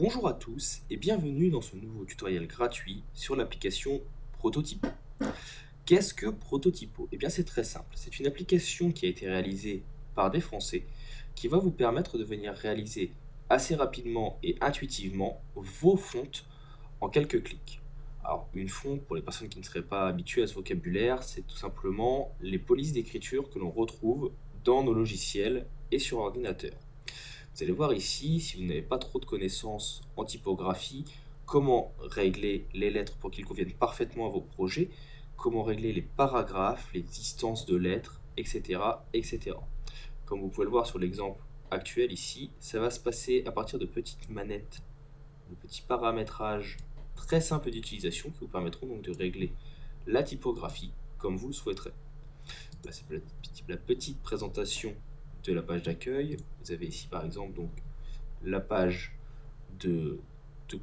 Bonjour à tous et bienvenue dans ce nouveau tutoriel gratuit sur l'application Prototypo. Qu'est-ce que Prototypo? Eh bien c'est très simple, c'est une application qui a été réalisée par des Français qui va vous permettre de venir réaliser assez rapidement et intuitivement vos fontes en quelques clics. Alors une fonte, pour les personnes qui ne seraient pas habituées à ce vocabulaire, c'est tout simplement les polices d'écriture que l'on retrouve dans nos logiciels et sur ordinateur. Vous allez voir ici, si vous n'avez pas trop de connaissances en typographie, comment régler les lettres pour qu'ils conviennent parfaitement à vos projets, comment régler les paragraphes, les distances de lettres, etc., etc. Comme vous pouvez le voir sur l'exemple actuel ici, ça va se passer à partir de petites manettes, de petits paramétrages très simples d'utilisation qui vous permettront donc de régler la typographie comme vous le souhaiterez. Là, c'est la petite présentation de la page d'accueil. Vous avez ici par exemple donc la page de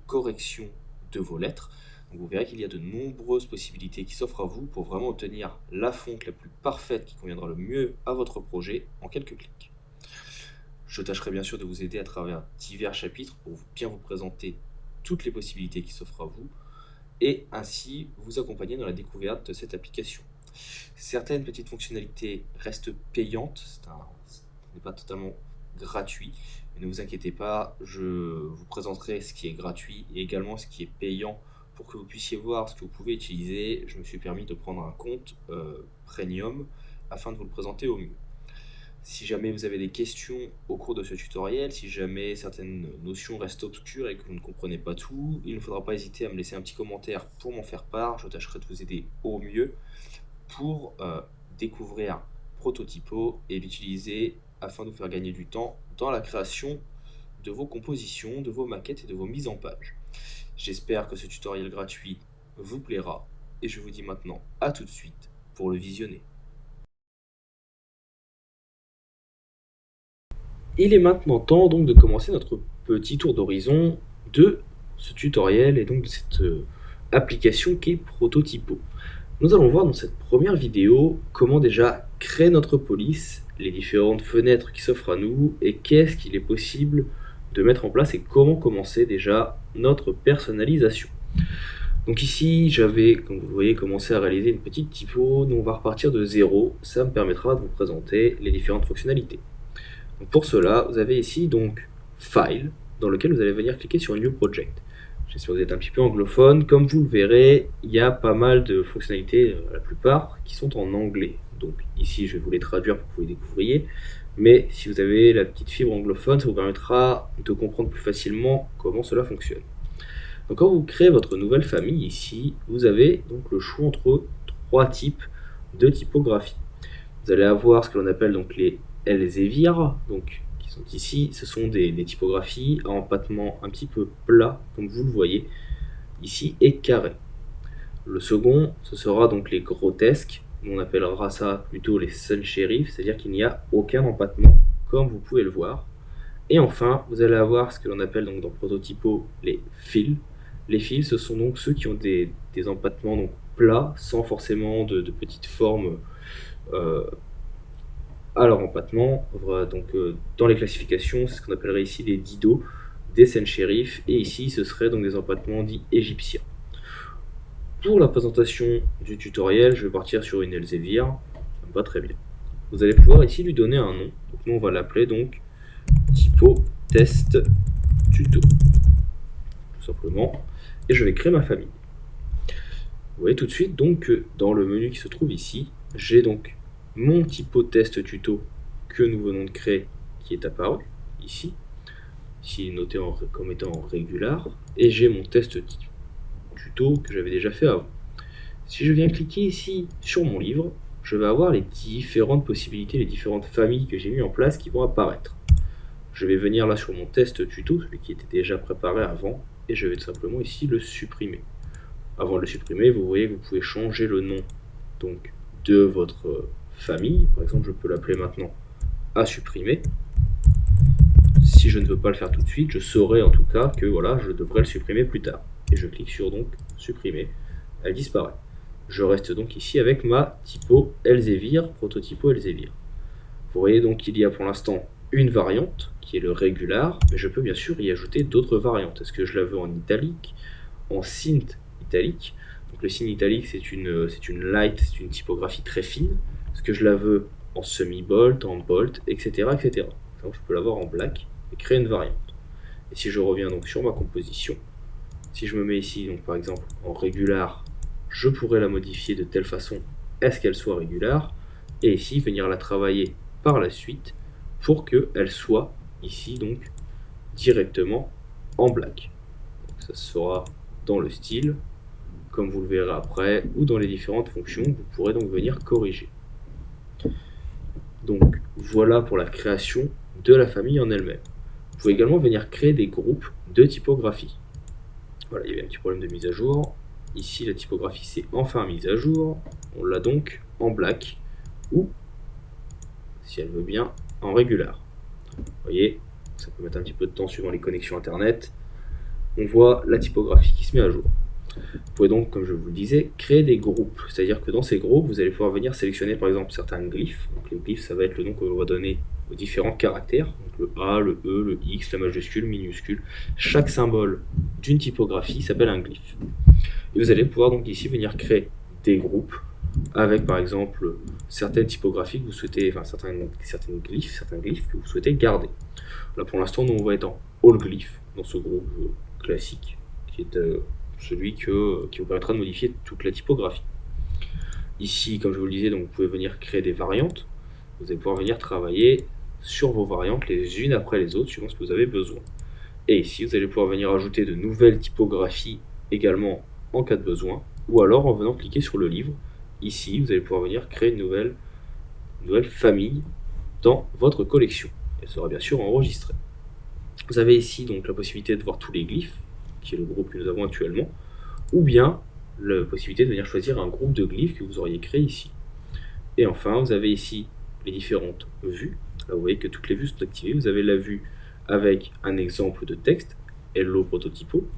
correction de vos lettres. Donc vous verrez qu'il y a de nombreuses possibilités qui s'offrent à vous pour vraiment obtenir la fonte la plus parfaite qui conviendra le mieux à votre projet en quelques clics. Je tâcherai bien sûr de vous aider à travers divers chapitres pour bien vous présenter toutes les possibilités qui s'offrent à vous et ainsi vous accompagner dans la découverte de cette application. Certaines petites fonctionnalités restent payantes, ce n'est pas totalement gratuit, mais ne vous inquiétez pas, je vous présenterai ce qui est gratuit et également ce qui est payant pour que vous puissiez voir ce que vous pouvez utiliser. Je me suis permis de prendre un compte Premium afin de vous le présenter au mieux. Si jamais vous avez des questions au cours de ce tutoriel, si jamais certaines notions restent obscures et que vous ne comprenez pas tout, il ne faudra pas hésiter à me laisser un petit commentaire pour m'en faire part. Je tâcherai de vous aider au mieux pour découvrir Prototypo et l'utiliser afin de vous faire gagner du temps dans la création de vos compositions, de vos maquettes et de vos mises en page. J'espère que ce tutoriel gratuit vous plaira et je vous dis maintenant à tout de suite pour le visionner. Il est maintenant temps donc de commencer notre petit tour d'horizon de ce tutoriel et donc de cette application qui est Prototypo. Nous allons voir dans cette première vidéo comment déjà créer notre police, les différentes fenêtres qui s'offrent à nous et qu'est-ce qu'il est possible de mettre en place et comment commencer déjà notre personnalisation. Donc ici j'avais, comme vous voyez, commencé à réaliser une petite typo, donc on va repartir de zéro, ça me permettra de vous présenter les différentes fonctionnalités. Donc pour cela, vous avez ici donc File, dans lequel vous allez venir cliquer sur New Project. J'espère que vous êtes un petit peu anglophone. Comme vous le verrez, il y a pas mal de fonctionnalités, la plupart, qui sont en anglais. Donc ici, je vais vous les traduire pour que vous les découvriez. Mais si vous avez la petite fibre anglophone, ça vous permettra de comprendre plus facilement comment cela fonctionne. Donc quand vous créez votre nouvelle famille, ici, vous avez donc le choix entre trois types de typographie. Vous allez avoir ce que l'on appelle donc les Elsevier, donc sont ici, ce sont des typographies à empattement un petit peu plat, comme vous le voyez ici, et carré. Le second, ce sera donc les grotesques, on appellera ça plutôt les sans serif, c'est-à-dire qu'il n'y a aucun empattement, comme vous pouvez le voir. Et enfin, vous allez avoir ce que l'on appelle donc dans Prototypo les fils. Les fils, ce sont donc ceux qui ont des empattements donc plats, sans forcément de petites formes à leur empattement. Donc dans les classifications, c'est ce qu'on appellerait ici des didos, des sans serif, et ici ce serait donc des empattements dits égyptiens. Pour la présentation du tutoriel, je vais partir sur une Elsevier, ça me va très bien. Vous allez pouvoir ici lui donner un nom, donc nous on va l'appeler donc typo test tuto, tout simplement, et je vais créer ma famille. Vous voyez tout de suite donc que dans le menu qui se trouve ici, j'ai donc mon typo test tuto que nous venons de créer qui est apparu ici. Ici il est noté comme étant en régular. Et j'ai mon test tuto que j'avais déjà fait avant. Si je viens cliquer ici sur mon livre, je vais avoir les différentes possibilités, les différentes familles que j'ai mis en place qui vont apparaître. Je vais venir là sur mon test tuto, celui qui était déjà préparé avant, et je vais tout simplement ici le supprimer. Avant de le supprimer, vous voyez que vous pouvez changer le nom donc de votre famille. Par exemple, je peux l'appeler maintenant à supprimer. Si je ne veux pas le faire tout de suite, je saurai en tout cas que voilà, je devrais le supprimer plus tard. Et je clique sur donc supprimer, elle disparaît. Je reste donc ici avec ma typo Elsevier, Prototypo Elsevier. Vous voyez donc qu'il y a pour l'instant une variante qui est le régular, mais je peux bien sûr y ajouter d'autres variantes. Est-ce que je la veux en italique, en Sint italique? Donc le signe italique, c'est une light, c'est une typographie très fine. Est-ce que je la veux en semi-bold, en bold, etc. etc. Donc je peux l'avoir en black et créer une variante. Et si je reviens donc sur ma composition, si je me mets ici, donc par exemple en régular, je pourrais la modifier de telle façon à ce qu'elle soit régular, et ici venir la travailler par la suite pour qu'elle soit ici donc directement en black. Donc, ça se fera dans le style, comme vous le verrez après, ou dans les différentes fonctions, vous pourrez donc venir corriger. Donc voilà pour la création de la famille en elle-même. Vous pouvez également venir créer des groupes de typographie. Voilà, il y avait un petit problème de mise à jour. Ici, la typographie s'est enfin mise à jour. On l'a donc en black ou, si elle veut bien, en régular. Vous voyez, ça peut mettre un petit peu de temps suivant les connexions internet. On voit la typographie qui se met à jour. Vous pouvez donc, comme je vous le disais, créer des groupes. C'est-à-dire que dans ces groupes, vous allez pouvoir venir sélectionner par exemple certains glyphes. Donc les glyphes, ça va être le nom que l'on va donner aux différents caractères. Donc le A, le E, le X, la majuscule, minuscule. Chaque symbole d'une typographie s'appelle un glyphe. Et vous allez pouvoir donc ici venir créer des groupes avec par exemple certaines typographies que vous souhaitez, enfin certains glyphes que vous souhaitez garder. Là pour l'instant, nous on va être en all glyph dans ce groupe classique qui est celui qui vous permettra de modifier toute la typographie. Ici, comme je vous le disais, donc, vous pouvez venir créer des variantes. Vous allez pouvoir venir travailler sur vos variantes les unes après les autres, suivant ce que vous avez besoin. Et ici, vous allez pouvoir venir ajouter de nouvelles typographies également en cas de besoin, ou alors en venant cliquer sur le livre. Ici, vous allez pouvoir venir créer une nouvelle famille dans votre collection. Elle sera bien sûr enregistrée. Vous avez ici donc la possibilité de voir tous les glyphes, qui est le groupe que nous avons actuellement, ou bien la possibilité de venir choisir un groupe de glyphes que vous auriez créé ici. Et enfin, vous avez ici les différentes vues. Là, vous voyez que toutes les vues sont activées. Vous avez la vue avec un exemple de texte, Hello Prototypo,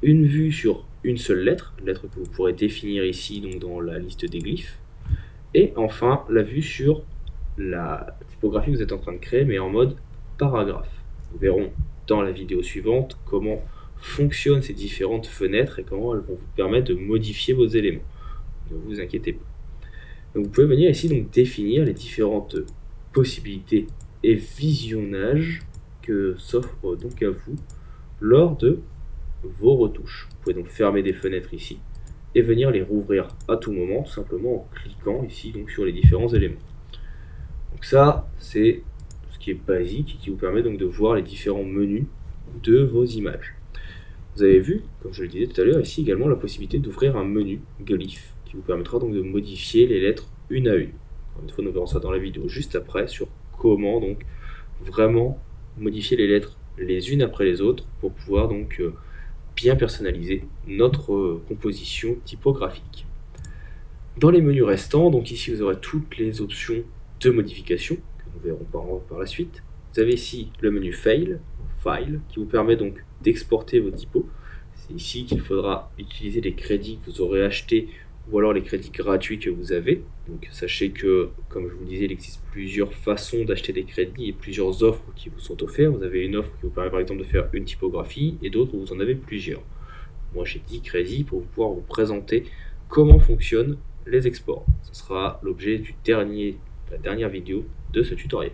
une vue sur une seule lettre que vous pourrez définir ici donc dans la liste des glyphes, et enfin la vue sur la typographie que vous êtes en train de créer, mais en mode paragraphe. Nous verrons dans la vidéo suivante comment fonctionnent ces différentes fenêtres et comment elles vont vous permettre de modifier vos éléments. Ne vous inquiétez pas. Donc vous pouvez venir ici donc définir les différentes possibilités et visionnages que s'offrent donc à vous lors de vos retouches. Vous pouvez donc fermer des fenêtres ici et venir les rouvrir à tout moment, tout simplement en cliquant ici donc sur les différents éléments. Donc ça, c'est ce qui est basique et qui vous permet donc de voir les différents menus de vos images. Vous avez vu, comme je le disais tout à l'heure, ici également la possibilité d'ouvrir un menu glyph qui vous permettra donc de modifier les lettres une à une. Encore une fois, nous verrons ça dans la vidéo juste après sur comment donc vraiment modifier les lettres les unes après les autres pour pouvoir donc bien personnaliser notre composition typographique. Dans les menus restants, donc ici vous aurez toutes les options de modification que nous verrons par la suite. Vous avez ici le menu File qui vous permet donc d'exporter vos typos. C'est ici qu'il faudra utiliser les crédits que vous aurez achetés ou alors les crédits gratuits que vous avez. Donc sachez que, comme je vous le disais, il existe plusieurs façons d'acheter des crédits et plusieurs offres qui vous sont offertes. Vous avez une offre qui vous permet par exemple de faire une typographie et d'autres où vous en avez plusieurs. Moi j'ai 10 crédits pour pouvoir vous présenter comment fonctionnent les exports. Ce sera l'objet de la dernière vidéo de ce tutoriel.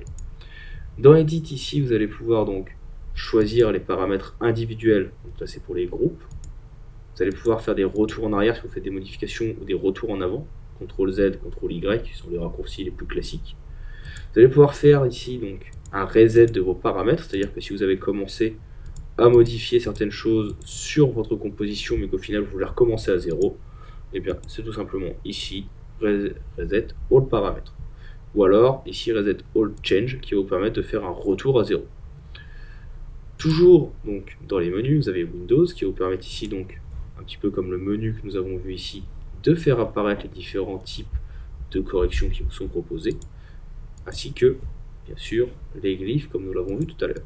Dans Edit ici, vous allez pouvoir donc choisir les paramètres individuels. Donc là c'est pour les groupes. Vous allez pouvoir faire des retours en arrière si vous faites des modifications ou des retours en avant. CTRL Z, CTRL Y, qui sont les raccourcis les plus classiques. Vous allez pouvoir faire ici donc un reset de vos paramètres, c'est-à-dire que si vous avez commencé à modifier certaines choses sur votre composition, mais qu'au final vous voulez recommencer à zéro, et bien c'est tout simplement ici reset all paramètres. Ou alors ici reset all change qui va vous permettre de faire un retour à zéro. Toujours donc dans les menus, vous avez Windows qui va vous permettre ici donc un petit peu comme le menu que nous avons vu ici, de faire apparaître les différents types de corrections qui vous sont proposés, ainsi que, bien sûr, les glyphes comme nous l'avons vu tout à l'heure.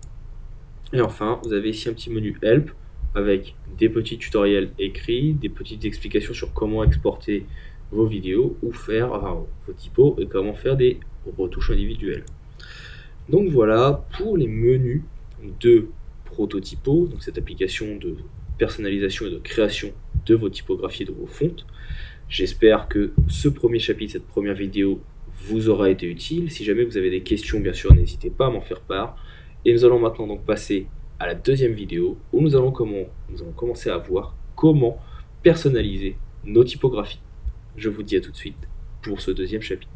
Et enfin, vous avez ici un petit menu Help avec des petits tutoriels écrits, des petites explications sur comment exporter vos vidéos ou faire vos typos et comment faire des retouches individuelles. Donc voilà pour les menus de Prototypo, donc cette application de personnalisation et de création de vos typographies et de vos fontes. J'espère que ce premier chapitre, cette première vidéo vous aura été utile. Si jamais vous avez des questions, bien sûr, n'hésitez pas à m'en faire part. Et nous allons maintenant donc passer à la deuxième vidéo où nous allons commencer à voir comment personnaliser nos typographies. Je vous dis à tout de suite pour ce deuxième chapitre.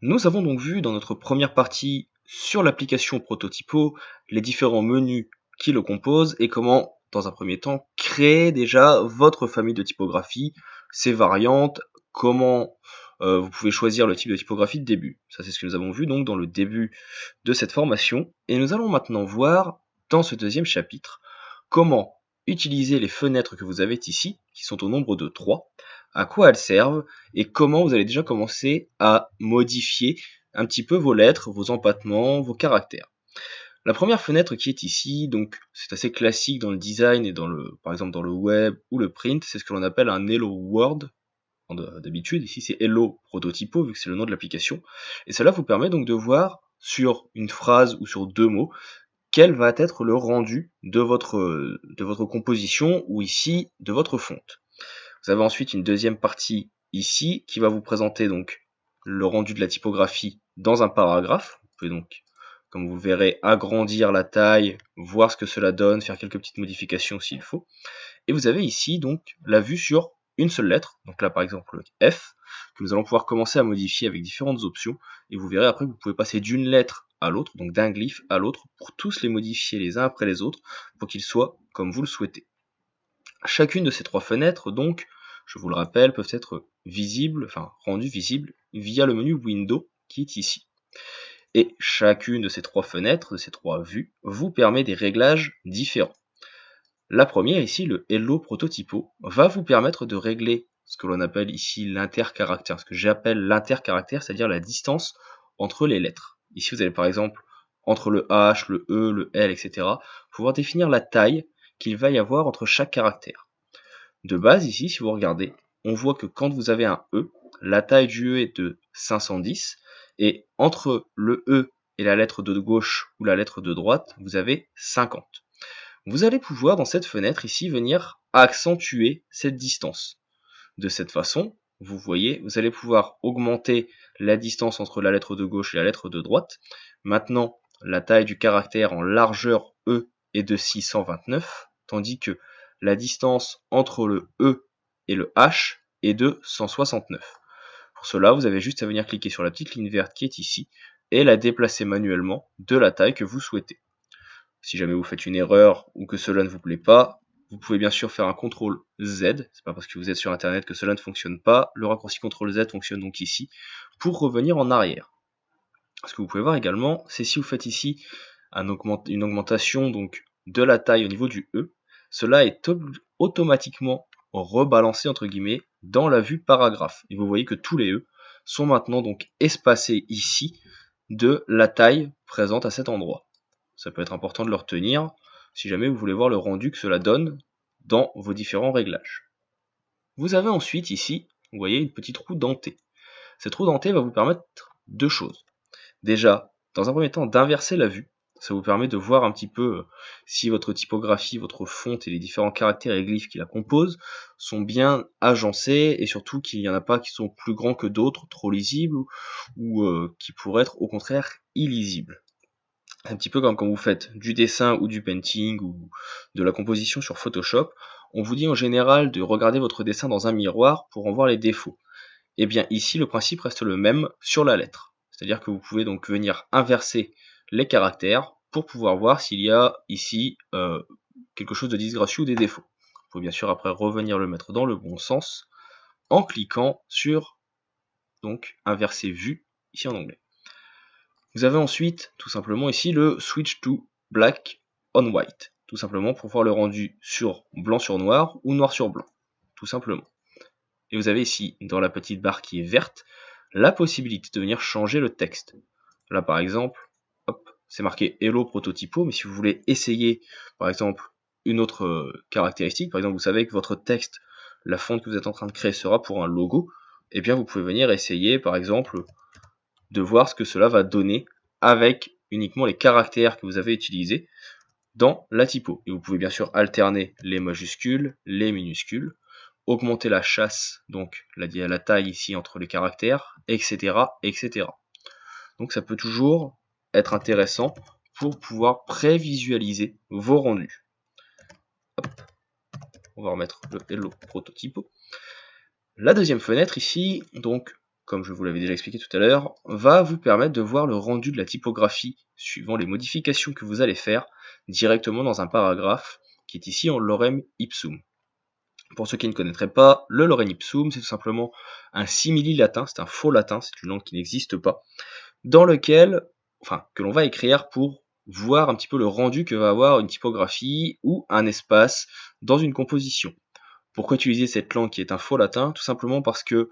Nous avons donc vu dans notre première partie sur l'application Prototypo les différents menus qui le composent et comment, dans un premier temps, créer déjà votre famille de typographie, ses variantes, comment vous pouvez choisir le type de typographie de début. Ça, c'est ce que nous avons vu donc dans le début de cette formation. Et nous allons maintenant voir, dans ce deuxième chapitre, comment utiliser les fenêtres que vous avez ici, qui sont au nombre de 3, à quoi elles servent, et comment vous allez déjà commencer à modifier un petit peu vos lettres, vos empattements, vos caractères. La première fenêtre qui est ici, donc c'est assez classique dans le design et par exemple dans le web ou le print, c'est ce que l'on appelle un Hello World. D'habitude, ici c'est Hello Prototypo vu que c'est le nom de l'application, et cela vous permet donc de voir sur une phrase ou sur 2 mots quel va être le rendu de votre composition ou ici de votre fonte. Vous avez ensuite une deuxième partie ici qui va vous présenter donc le rendu de la typographie dans un paragraphe. Vous pouvez donc, comme vous le verrez, agrandir la taille, voir ce que cela donne, faire quelques petites modifications s'il faut. Et vous avez ici donc la vue sur une seule lettre, donc là par exemple le F, que nous allons pouvoir commencer à modifier avec différentes options, et vous verrez après que vous pouvez passer d'une lettre à l'autre, donc d'un glyphe à l'autre, pour tous les modifier les uns après les autres, pour qu'ils soient comme vous le souhaitez. Chacune de ces 3 fenêtres, donc, je vous le rappelle, peuvent être rendues visibles via le menu Window qui est ici. Et chacune de ces 3 fenêtres, de ces 3 vues, vous permet des réglages différents. La première ici, le Hello Prototypo, va vous permettre de régler ce que l'on appelle ici l'intercaractère, ce que j'appelle l'intercaractère, c'est-à-dire la distance entre les lettres. Ici, vous avez par exemple entre le H, le E, le L, etc., pouvoir définir la taille qu'il va y avoir entre chaque caractère. De base, ici, si vous regardez, on voit que quand vous avez un E, la taille du E est de 510, et entre le E et la lettre de gauche ou la lettre de droite, vous avez 50. Vous allez pouvoir, dans cette fenêtre ici, venir accentuer cette distance. De cette façon, vous voyez, vous allez pouvoir augmenter la distance entre la lettre de gauche et la lettre de droite. Maintenant, la taille du caractère en largeur E est de 629, tandis que la distance entre le E et le H est de 169. Pour cela, vous avez juste à venir cliquer sur la petite ligne verte qui est ici et la déplacer manuellement de la taille que vous souhaitez. Si jamais vous faites une erreur ou que cela ne vous plaît pas, vous pouvez bien sûr faire un CTRL Z, c'est pas parce que vous êtes sur internet que cela ne fonctionne pas, le raccourci CTRL Z fonctionne donc ici, pour revenir en arrière. Ce que vous pouvez voir également, c'est si vous faites ici une augmentation donc de la taille au niveau du E, cela est automatiquement rebalancé entre guillemets dans la vue paragraphe. Et vous voyez que tous les E sont maintenant donc espacés ici de la taille présente à cet endroit. Ça peut être important de le retenir si jamais vous voulez voir le rendu que cela donne dans vos différents réglages. Vous avez ensuite ici, vous voyez, une petite roue dentée. Cette roue dentée va vous permettre 2 choses. Déjà, dans un premier temps, d'inverser la vue. Ça vous permet de voir un petit peu si votre typographie, votre fonte et les différents caractères et glyphes qui la composent sont bien agencés et surtout qu'il n'y en a pas qui sont plus grands que d'autres, trop lisibles ou qui pourraient être au contraire illisibles. Un petit peu comme quand vous faites du dessin ou du painting ou de la composition sur Photoshop, on vous dit en général de regarder votre dessin dans un miroir pour en voir les défauts. Et bien ici, le principe reste le même sur la lettre. C'est-à-dire que vous pouvez donc venir inverser les caractères pour pouvoir voir s'il y a ici quelque chose de disgracieux ou des défauts. Vous pouvez bien sûr après revenir le mettre dans le bon sens en cliquant sur donc inverser vue ici en anglais. Vous avez ensuite, tout simplement ici, le Switch to Black on White. Tout simplement pour voir le rendu sur blanc sur noir ou noir sur blanc. Tout simplement. Et vous avez ici, dans la petite barre qui est verte, la possibilité de venir changer le texte. Là, par exemple, hop, c'est marqué Hello Prototypo, mais si vous voulez essayer, par exemple, une autre caractéristique, par exemple, vous savez que votre texte, la fonte que vous êtes en train de créer sera pour un logo, eh bien vous pouvez venir essayer par exemple de voir ce que cela va donner avec uniquement les caractères que vous avez utilisés dans la typo. Et vous pouvez bien sûr alterner les majuscules, les minuscules, augmenter la chasse, donc la taille ici entre les caractères, etc., etc. Donc ça peut toujours être intéressant pour pouvoir prévisualiser vos rendus. Hop. On va remettre le Hello Prototypo. La deuxième fenêtre ici, donc comme je vous l'avais déjà expliqué tout à l'heure, va vous permettre de voir le rendu de la typographie suivant les modifications que vous allez faire directement dans un paragraphe qui est ici en lorem ipsum. Pour ceux qui ne connaîtraient pas, le lorem ipsum, c'est tout simplement un simili latin, c'est un faux latin, c'est une langue qui n'existe pas, dans lequel, que l'on va écrire pour voir un petit peu le rendu que va avoir une typographie ou un espace dans une composition. Pourquoi utiliser cette langue qui est un faux latin? Tout simplement parce que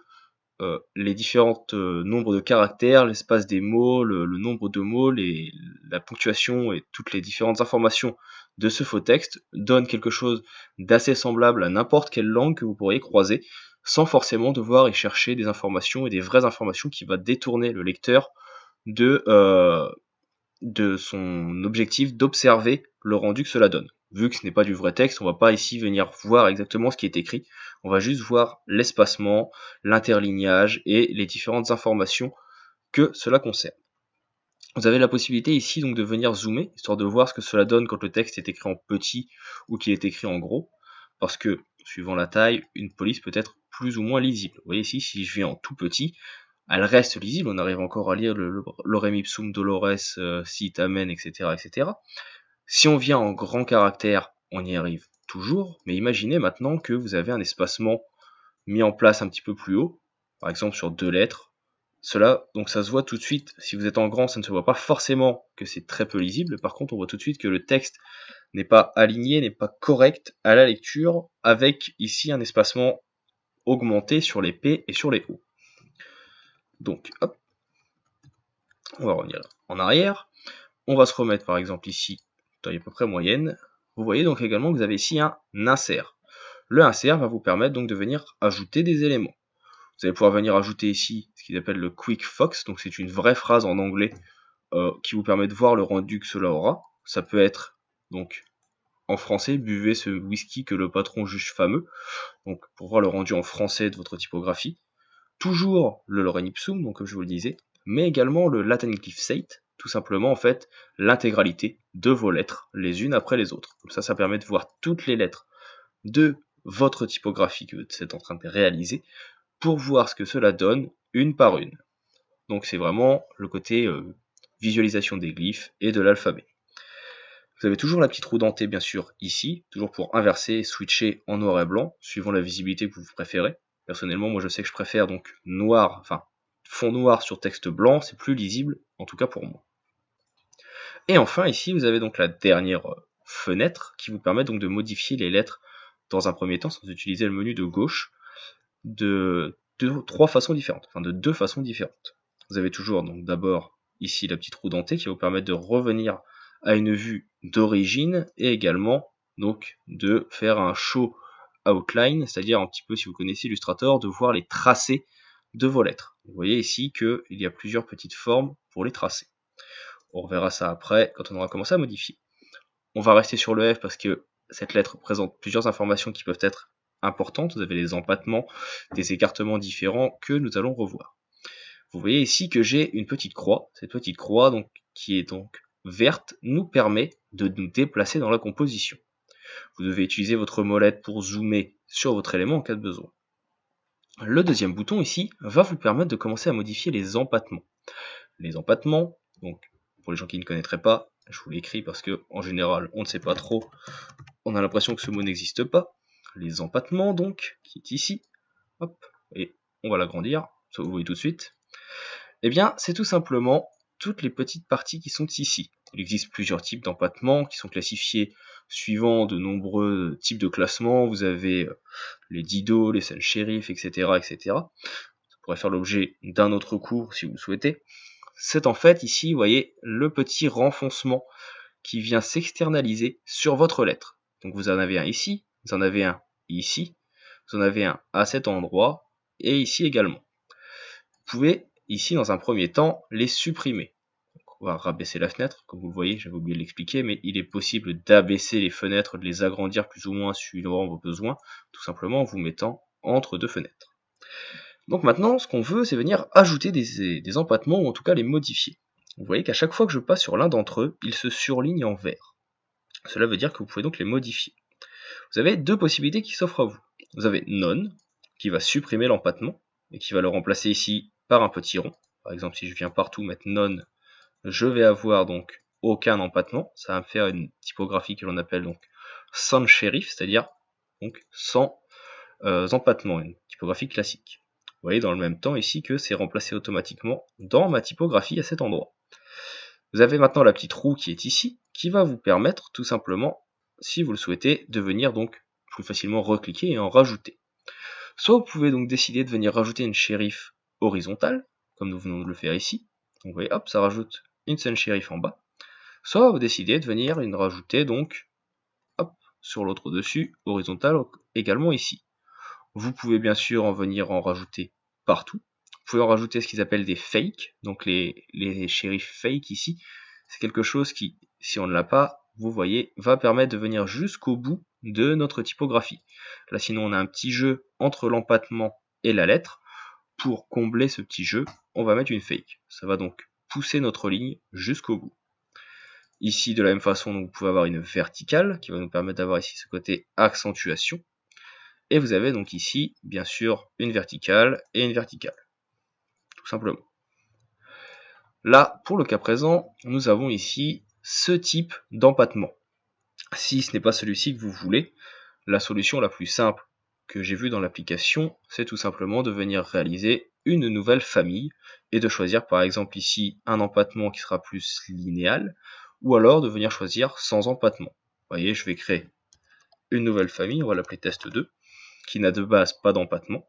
les différents nombres de caractères, l'espace des mots, le nombre de mots, la ponctuation et toutes les différentes informations de ce faux texte donnent quelque chose d'assez semblable à n'importe quelle langue que vous pourriez croiser, sans forcément devoir y chercher des informations et des vraies informations qui va détourner le lecteur de son objectif d'observer le rendu que cela donne. Vu que ce n'est pas du vrai texte, on ne va pas ici venir voir exactement ce qui est écrit, on va juste voir l'espacement, l'interlignage et les différentes informations que cela concerne. Vous avez la possibilité ici donc de venir zoomer, histoire de voir ce que cela donne quand le texte est écrit en petit ou qu'il est écrit en gros, parce que, suivant la taille, une police peut être plus ou moins lisible. Vous voyez ici, si je viens en tout petit, elle reste lisible, on arrive encore à lire le lorem ipsum dolores, sit, amen, etc., etc. Si on vient en grand caractère, on y arrive toujours, mais imaginez maintenant que vous avez un espacement mis en place un petit peu plus haut, par exemple sur 2 lettres. Cela, donc ça se voit tout de suite, si vous êtes en grand, ça ne se voit pas forcément que c'est très peu lisible, par contre on voit tout de suite que le texte n'est pas aligné, n'est pas correct à la lecture, avec ici un espacement augmenté sur les P et sur les O. Donc, hop, on va revenir en arrière, on va se remettre par exemple ici, taille à peu près moyenne. Vous voyez donc également que vous avez ici un insert. Le insert va vous permettre donc de venir ajouter des éléments. Vous allez pouvoir venir ajouter ici ce qu'ils appellent le quick fox, donc c'est une vraie phrase en anglais qui vous permet de voir le rendu que cela aura. Ça peut être donc en français, buvez ce whisky que le patron juge fameux, donc pour voir le rendu en français de votre typographie. Toujours le lorem ipsum, donc comme je vous le disais, mais également le latin glyphsate, tout simplement en fait l'intégralité de vos lettres les unes après les autres. Comme ça permet de voir toutes les lettres de votre typographie que vous êtes en train de réaliser pour voir ce que cela donne une par une. Donc c'est vraiment le côté visualisation des glyphes et de l'alphabet. Vous avez toujours la petite roue dentée bien sûr ici, toujours pour inverser et switcher en noir et blanc, suivant la visibilité que vous préférez. Personnellement, moi je sais que je préfère donc noir, fond noir sur texte blanc, c'est plus lisible, en tout cas pour moi. Et enfin ici vous avez donc la dernière fenêtre qui vous permet donc de modifier les lettres dans un premier temps sans utiliser le menu de gauche de deux façons différentes. Vous avez toujours donc d'abord ici la petite roue dentée qui va vous permettre de revenir à une vue d'origine et également donc de faire un show outline, c'est-à-dire un petit peu, si vous connaissez Illustrator, de voir les tracés de vos lettres. Vous voyez ici qu'il y a plusieurs petites formes pour les tracer. On reverra ça après quand on aura commencé à modifier. On va rester sur le F parce que cette lettre présente plusieurs informations qui peuvent être importantes. Vous avez les empattements, des écartements différents que nous allons revoir. Vous voyez ici que j'ai une petite croix. Cette petite croix donc, qui est donc verte nous permet de nous déplacer dans la composition. Vous devez utiliser votre molette pour zoomer sur votre élément en cas de besoin. Le deuxième bouton ici va vous permettre de commencer à modifier les empattements. Les empattements, donc pour les gens qui ne connaîtraient pas, je vous l'écris parce que en général on ne sait pas trop, on a l'impression que ce mot n'existe pas. Les empattements donc, qui est ici, hop, et on va l'agrandir, ça vous voyez tout de suite. Eh bien c'est tout simplement toutes les petites parties qui sont ici. Il existe plusieurs types d'empattements qui sont classifiés suivant de nombreux types de classements. Vous avez les Dido, les sans shérif, etc., etc. Ça pourrait faire l'objet d'un autre cours si vous le souhaitez. C'est en fait ici, vous voyez, le petit renfoncement qui vient s'externaliser sur votre lettre. Donc vous en avez un ici, vous en avez un ici, vous en avez un à cet endroit, et ici également. pouvez ici dans un premier temps les supprimer. Donc, on va rabaisser la fenêtre, comme vous le voyez, j'avais oublié de l'expliquer, mais il est possible d'abaisser les fenêtres, de les agrandir plus ou moins suivant vos besoins, tout simplement en vous mettant entre deux fenêtres. Donc maintenant, ce qu'on veut, c'est venir ajouter des empattements, ou en tout cas les modifier. Vous voyez qu'à chaque fois que je passe sur l'un d'entre eux, ils se surlignent en vert. Cela veut dire que vous pouvez donc les modifier. Vous avez deux possibilités qui s'offrent à vous. Vous avez None, qui va supprimer l'empattement, et qui va le remplacer ici par un petit rond. Par exemple, si je viens partout mettre None, je vais avoir donc aucun empattement. Ça va me faire une typographie que l'on appelle donc sans shérif, c'est-à-dire donc sans empattement, une typographie classique. Vous voyez dans le même temps ici que c'est remplacé automatiquement dans ma typographie à cet endroit. Vous avez maintenant la petite roue qui est ici, qui va vous permettre tout simplement, si vous le souhaitez, de venir donc plus facilement recliquer et en rajouter. Soit vous pouvez donc décider de venir rajouter une shérif horizontale, comme nous venons de le faire ici. Donc vous voyez, hop, ça rajoute une seule shérif en bas. Soit vous décidez de venir une rajouter donc, hop, sur l'autre dessus, horizontale également ici. Vous pouvez bien sûr en venir en rajouter partout. Vous pouvez en rajouter ce qu'ils appellent des fakes, donc les shérifs fake ici. C'est quelque chose qui, si on ne l'a pas, vous voyez, va permettre de venir jusqu'au bout de notre typographie. Là sinon on a un petit jeu entre l'empattement et la lettre. Pour combler ce petit jeu, on va mettre une fake. Ça va donc pousser notre ligne jusqu'au bout. Ici de la même façon, donc, vous pouvez avoir une verticale qui va nous permettre d'avoir ici ce côté accentuation. Et vous avez donc ici, bien sûr, une verticale et une verticale. Tout simplement. Là, pour le cas présent, nous avons ici ce type d'empattement. Si ce n'est pas celui-ci que vous voulez, la solution la plus simple que j'ai vue dans l'application, c'est tout simplement de venir réaliser une nouvelle famille et de choisir par exemple ici un empattement qui sera plus linéal, ou alors de venir choisir sans empattement. Vous voyez, je vais créer une nouvelle famille, on va l'appeler test 2, qui n'a de base pas d'empattement.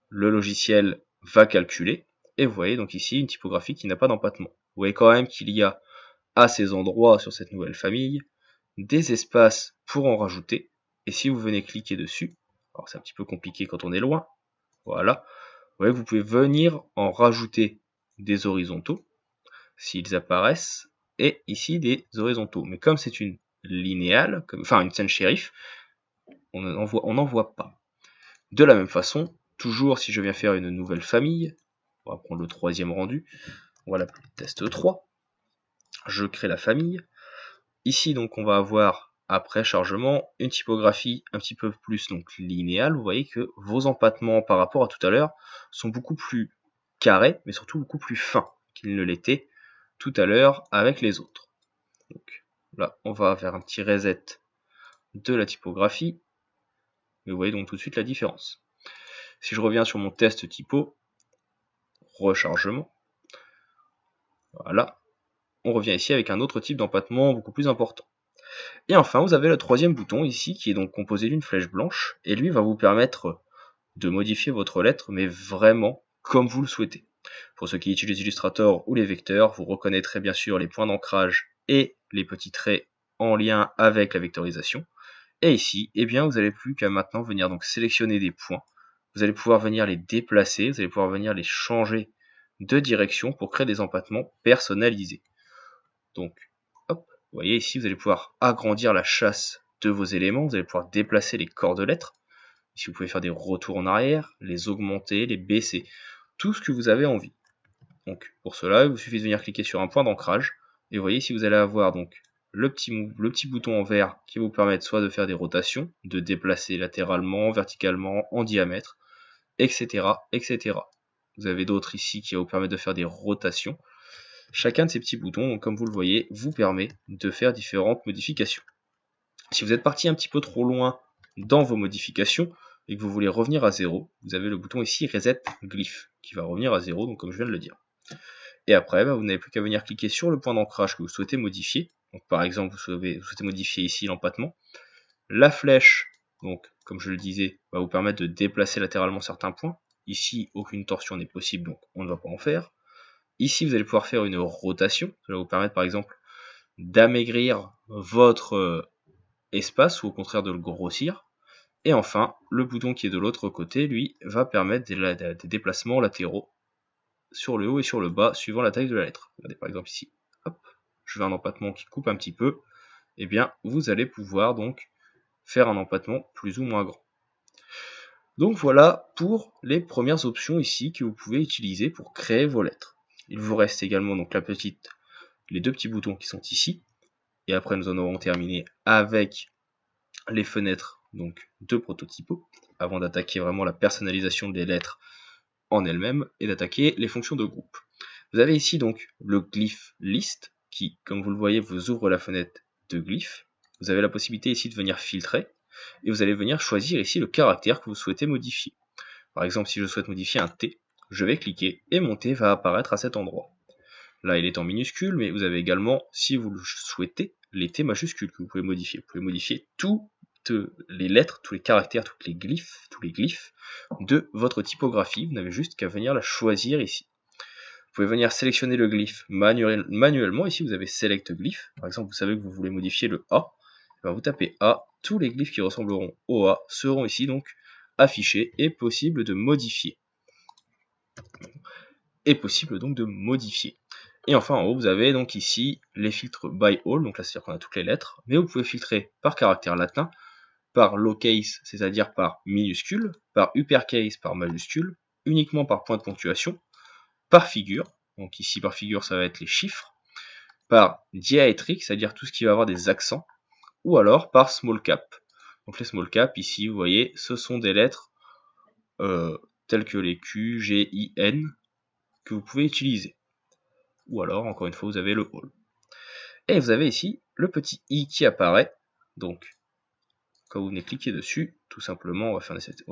Le logiciel va calculer, et vous voyez donc ici une typographie qui n'a pas d'empattement. Vous voyez quand même qu'il y a à ces endroits sur cette nouvelle famille des espaces pour en rajouter, et si vous venez cliquer dessus, alors c'est un petit peu compliqué quand on est loin, voilà, vous voyez que vous pouvez venir en rajouter des horizontaux, s'ils apparaissent, et ici des horizontaux. Mais comme c'est une linéale, enfin une scène shérif, on n'en voit pas. De la même façon, toujours si je viens faire une nouvelle famille, on va prendre le troisième rendu, on va l'appeler test 3, je crée la famille. Ici donc on va avoir après chargement une typographie un petit peu plus donc linéale. Vous voyez que vos empattements par rapport à tout à l'heure sont beaucoup plus carrés, mais surtout beaucoup plus fins qu'ils ne l'étaient tout à l'heure avec les autres. Donc là on va faire un petit reset de la typographie, et vous voyez donc tout de suite la différence. Si je reviens sur mon test typo, rechargement, voilà, on revient ici avec un autre type d'empattement beaucoup plus important. Et enfin, vous avez le troisième bouton ici qui est donc composé d'une flèche blanche, et lui va vous permettre de modifier votre lettre, mais vraiment comme vous le souhaitez. Pour ceux qui utilisent Illustrator ou les vecteurs, vous reconnaîtrez bien sûr les points d'ancrage et les petits traits en lien avec la vectorisation. Et ici, eh bien, vous n'avez plus qu'à maintenant venir donc sélectionner des points. Vous allez pouvoir venir les déplacer, vous allez pouvoir venir les changer de direction pour créer des empattements personnalisés. Donc, hop, vous voyez ici, vous allez pouvoir agrandir la chasse de vos éléments, vous allez pouvoir déplacer les corps de lettres. Ici, vous pouvez faire des retours en arrière, les augmenter, les baisser, tout ce que vous avez envie. Donc, pour cela, il vous suffit de venir cliquer sur un point d'ancrage, et vous voyez ici, vous allez avoir donc le petit bouton en vert qui vous permet soit de faire des rotations, de déplacer latéralement, verticalement, en diamètre, etc., etc. Vous avez d'autres ici qui vous permettent de faire des rotations. Chacun de ces petits boutons, donc, comme vous le voyez, vous permet de faire différentes modifications. Si vous êtes parti un petit peu trop loin dans vos modifications et que vous voulez revenir à 0, vous avez le bouton ici Reset Glyph qui va revenir à 0, donc comme je viens de le dire. Et après, vous n'avez plus qu'à venir cliquer sur le point d'ancrage que vous souhaitez modifier. Donc, par exemple, vous souhaitez modifier ici l'empattement. La flèche, donc comme je le disais, va vous permettre de déplacer latéralement certains points. Ici, aucune torsion n'est possible, donc on ne va pas en faire. Ici, vous allez pouvoir faire une rotation. Ça va vous permettre, par exemple, d'amaigrir votre espace ou au contraire de le grossir. Et enfin, le bouton qui est de l'autre côté, lui, va permettre des déplacements latéraux sur le haut et sur le bas, suivant la taille de la lettre. Regardez par exemple ici, hop, je veux un empattement qui coupe un petit peu, et bien vous allez pouvoir donc faire un empattement plus ou moins grand. Donc voilà pour les premières options ici que vous pouvez utiliser pour créer vos lettres. Il vous reste également donc les deux petits boutons qui sont ici, et après nous en aurons terminé avec les fenêtres donc de Prototypo, avant d'attaquer vraiment la personnalisation des lettres en elles-mêmes et d'attaquer les fonctions de groupe. Vous avez ici donc le glyph list qui, comme vous le voyez, vous ouvre la fenêtre de glyphes. Vous avez la possibilité ici de venir filtrer et vous allez venir choisir ici le caractère que vous souhaitez modifier. Par exemple, si je souhaite modifier un T, je vais cliquer et mon T va apparaître à cet endroit. Là, il est en minuscule, mais vous avez également, si vous le souhaitez, les T majuscules que vous pouvez modifier. Vous pouvez modifier toutes les lettres, tous les caractères, tous les glyphes de votre typographie. Vous n'avez juste qu'à venir la choisir ici. Vous pouvez venir sélectionner le glyphe manuellement. Ici, vous avez Select Glyph. Par exemple, vous savez que vous voulez modifier le A. Alors, vous tapez A. Tous les glyphes qui ressembleront au A seront ici donc affichés et possible de modifier. Et enfin, en haut, vous avez donc ici les filtres by all. Donc là, c'est-à-dire qu'on a toutes les lettres. Mais vous pouvez filtrer par caractère latin, par lowercase, c'est-à-dire par minuscule, par uppercase, par majuscule, uniquement par point de ponctuation, par figure, donc ici par figure ça va être les chiffres, par diaétrique, c'est-à-dire tout ce qui va avoir des accents, ou alors par small cap. Donc les small cap ici vous voyez ce sont des lettres telles que les Q, G, I, N que vous pouvez utiliser. Ou alors encore une fois vous avez le all. Et vous avez ici le petit I qui apparaît, donc quand vous venez cliquer dessus, tout simplement on va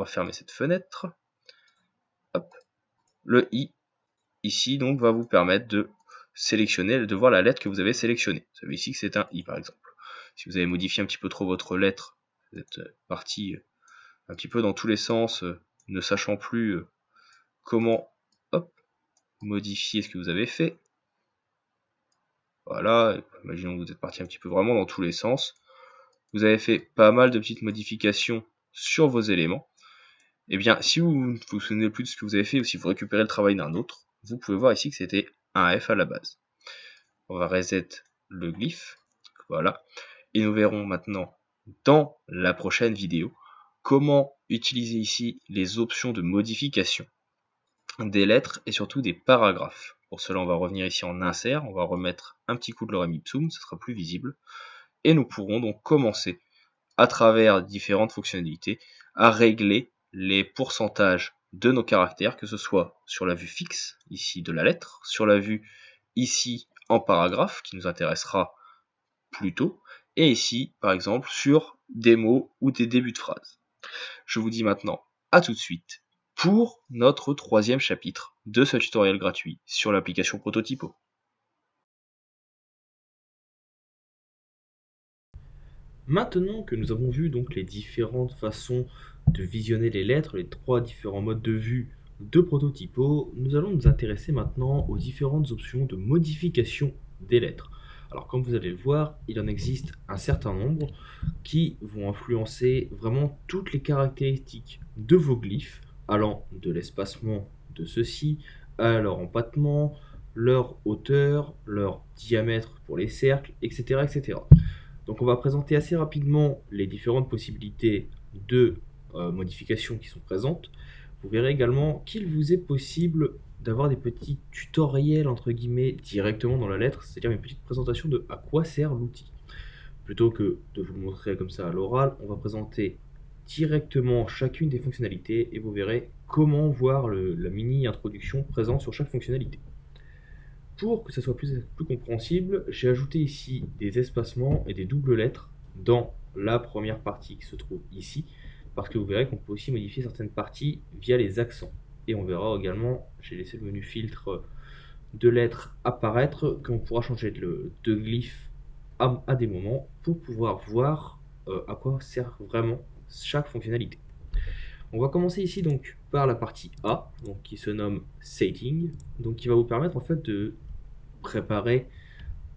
fermer cette fenêtre. Hop. Le I ici donc va vous permettre de sélectionner, de voir la lettre que vous avez sélectionnée. Vous savez ici que c'est un I par exemple. Si vous avez modifié un petit peu trop votre lettre, vous êtes parti un petit peu dans tous les sens, ne sachant plus comment modifier ce que vous avez fait. Voilà, imaginons que vous êtes parti un petit peu vraiment dans tous les sens. Vous avez fait pas mal de petites modifications sur vos éléments. Et bien, si vous ne vous souvenez plus de ce que vous avez fait ou si vous récupérez le travail d'un autre, vous pouvez voir ici que c'était un F à la base. On va reset le glyphe, voilà, et nous verrons maintenant dans la prochaine vidéo comment utiliser ici les options de modification des lettres et surtout des paragraphes. Pour cela, on va revenir ici en insert, on va remettre un petit coup de lorem ipsum, ce sera plus visible, et nous pourrons donc commencer à travers différentes fonctionnalités à régler les pourcentages de nos caractères, que ce soit sur la vue fixe, ici de la lettre, sur la vue ici en paragraphe, qui nous intéressera plus tôt, et ici, par exemple, sur des mots ou des débuts de phrases. Je vous dis maintenant à tout de suite pour notre troisième chapitre de ce tutoriel gratuit sur l'application Prototypo. Maintenant que nous avons vu donc les différentes façons de visionner les lettres, les trois différents modes de vue de Prototypo, nous allons nous intéresser maintenant aux différentes options de modification des lettres. Alors comme vous allez le voir, il en existe un certain nombre qui vont influencer vraiment toutes les caractéristiques de vos glyphes, allant de l'espacement de ceux-ci à leur empattement, leur hauteur, leur diamètre pour les cercles, etc. etc. Donc on va présenter assez rapidement les différentes possibilités de modifications qui sont présentes. Vous verrez également qu'il vous est possible d'avoir des petits tutoriels entre guillemets directement dans la lettre, c'est-à-dire une petite présentation de à quoi sert l'outil. Plutôt que de vous le montrer comme ça à l'oral, on va présenter directement chacune des fonctionnalités et vous verrez comment voir la mini introduction présente sur chaque fonctionnalité. Pour que ça soit plus compréhensible, j'ai ajouté ici des espacements et des doubles lettres dans la première partie qui se trouve ici, parce que vous verrez qu'on peut aussi modifier certaines parties via les accents. Et on verra également, j'ai laissé le menu filtre de lettres apparaître, qu'on pourra changer de glyphe à des moments pour pouvoir voir à quoi sert vraiment chaque fonctionnalité. On va commencer ici donc par la partie A, donc qui se nomme Setting, donc qui va vous permettre en fait de préparer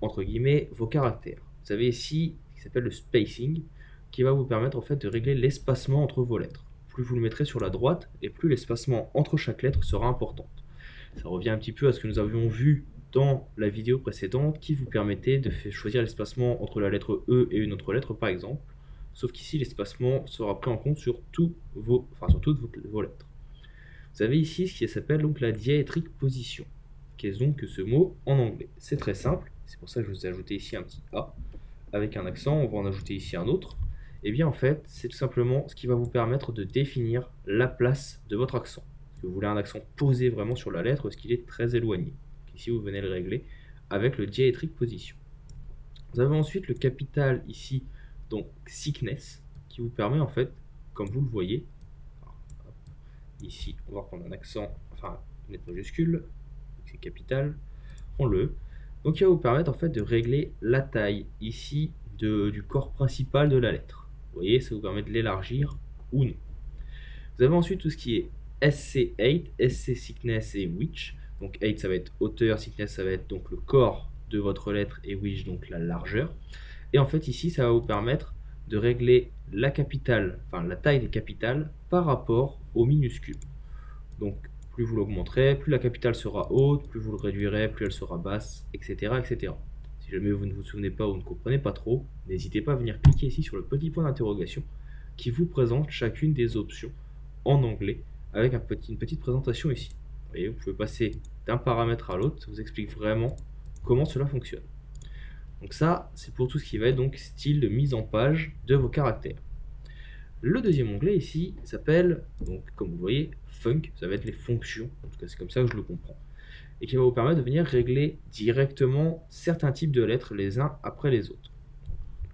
entre guillemets vos caractères. Vous avez ici ce qui s'appelle le spacing, qui va vous permettre en fait de régler l'espacement entre vos lettres. Plus vous le mettrez sur la droite, et plus l'espacement entre chaque lettre sera important. Ça revient un petit peu à ce que nous avions vu dans la vidéo précédente qui vous permettait de choisir l'espacement entre la lettre E et une autre lettre par exemple. Sauf qu'ici l'espacement sera pris en compte sur toutes vos lettres. Vous avez ici ce qui s'appelle donc la diaétrique position. Qu'est-ce donc que ce mot en anglais? C'est très simple, c'est pour ça que je vous ai ajouté ici un petit A avec un accent, on va en ajouter ici un autre. Et bien en fait, c'est tout simplement ce qui va vous permettre de définir la place de votre accent. Est-ce que vous voulez un accent posé vraiment sur la lettre ou est-ce qu'il est très éloigné? Ici, vous venez le régler avec le diaétrique position. Vous avez ensuite le capital ici, donc thickness, qui vous permet en fait, comme vous le voyez, ici, on va reprendre un accent, enfin une lettre majuscule, c'est capital, prends-le. Donc il va vous permettre en fait de régler la taille ici du corps principal de la lettre. Vous voyez, ça vous permet de l'élargir ou non. Vous avez ensuite tout ce qui est SC8, SC thickness et width. Donc 8 ça va être hauteur, thickness ça va être donc le corps de votre lettre et width donc la largeur. Et en fait ici ça va vous permettre de régler la capitale, enfin la taille des capitales par rapport aux minuscules. Donc plus vous l'augmenterez, plus la capitale sera haute, plus vous le réduirez, plus elle sera basse, etc. etc. Si jamais vous ne vous souvenez pas ou ne comprenez pas trop, n'hésitez pas à venir cliquer ici sur le petit point d'interrogation qui vous présente chacune des options en anglais avec une petite présentation ici. Vous voyez, vous pouvez passer d'un paramètre à l'autre, ça vous explique vraiment comment cela fonctionne. Donc ça, c'est pour tout ce qui va être donc style de mise en page de vos caractères. Le deuxième onglet ici s'appelle, donc comme vous voyez, Funk, ça va être les fonctions, en tout cas c'est comme ça que je le comprends, et qui va vous permettre de venir régler directement certains types de lettres les uns après les autres.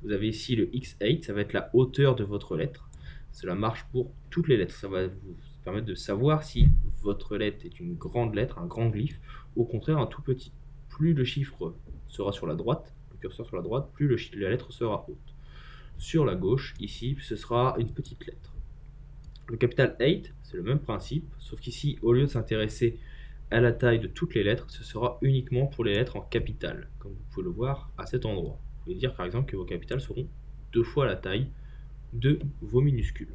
Vous avez ici le X8, ça va être la hauteur de votre lettre. Cela marche pour toutes les lettres. Ça va vous permettre de savoir si votre lettre est une grande lettre, un grand glyphe, ou au contraire un tout petit. Plus le chiffre sera sur la droite, le curseur sur la droite, plus la lettre sera haute. Sur la gauche, ici, ce sera une petite lettre. Le capital 8, c'est le même principe, sauf qu'ici, au lieu de s'intéresser à la taille de toutes les lettres, ce sera uniquement pour les lettres en capitale, comme vous pouvez le voir à cet endroit. Vous pouvez dire par exemple que vos capitales seront 2 fois la taille de vos minuscules.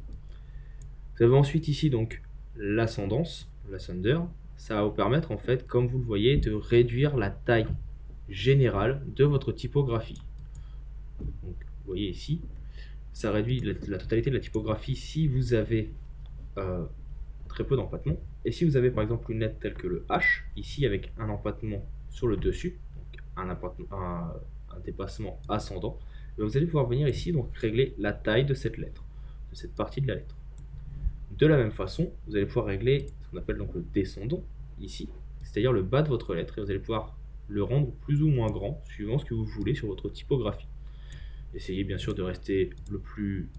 Vous avez ensuite ici donc l'ascendance, l'ascender. Ça va vous permettre en fait, comme vous le voyez, de réduire la taille générale de votre typographie. Donc, vous voyez ici, ça réduit la totalité de la typographie si vous avez très peu d'empattement. Et si vous avez par exemple une lettre telle que le H, ici avec un empattement sur le dessus, donc un dépassement ascendant, vous allez pouvoir venir ici donc régler la taille de cette lettre, de cette partie de la lettre. De la même façon, vous allez pouvoir régler ce qu'on appelle donc le descendant, ici, c'est-à-dire le bas de votre lettre, et vous allez pouvoir le rendre plus ou moins grand, suivant ce que vous voulez sur votre typographie. Essayez bien sûr de rester le plus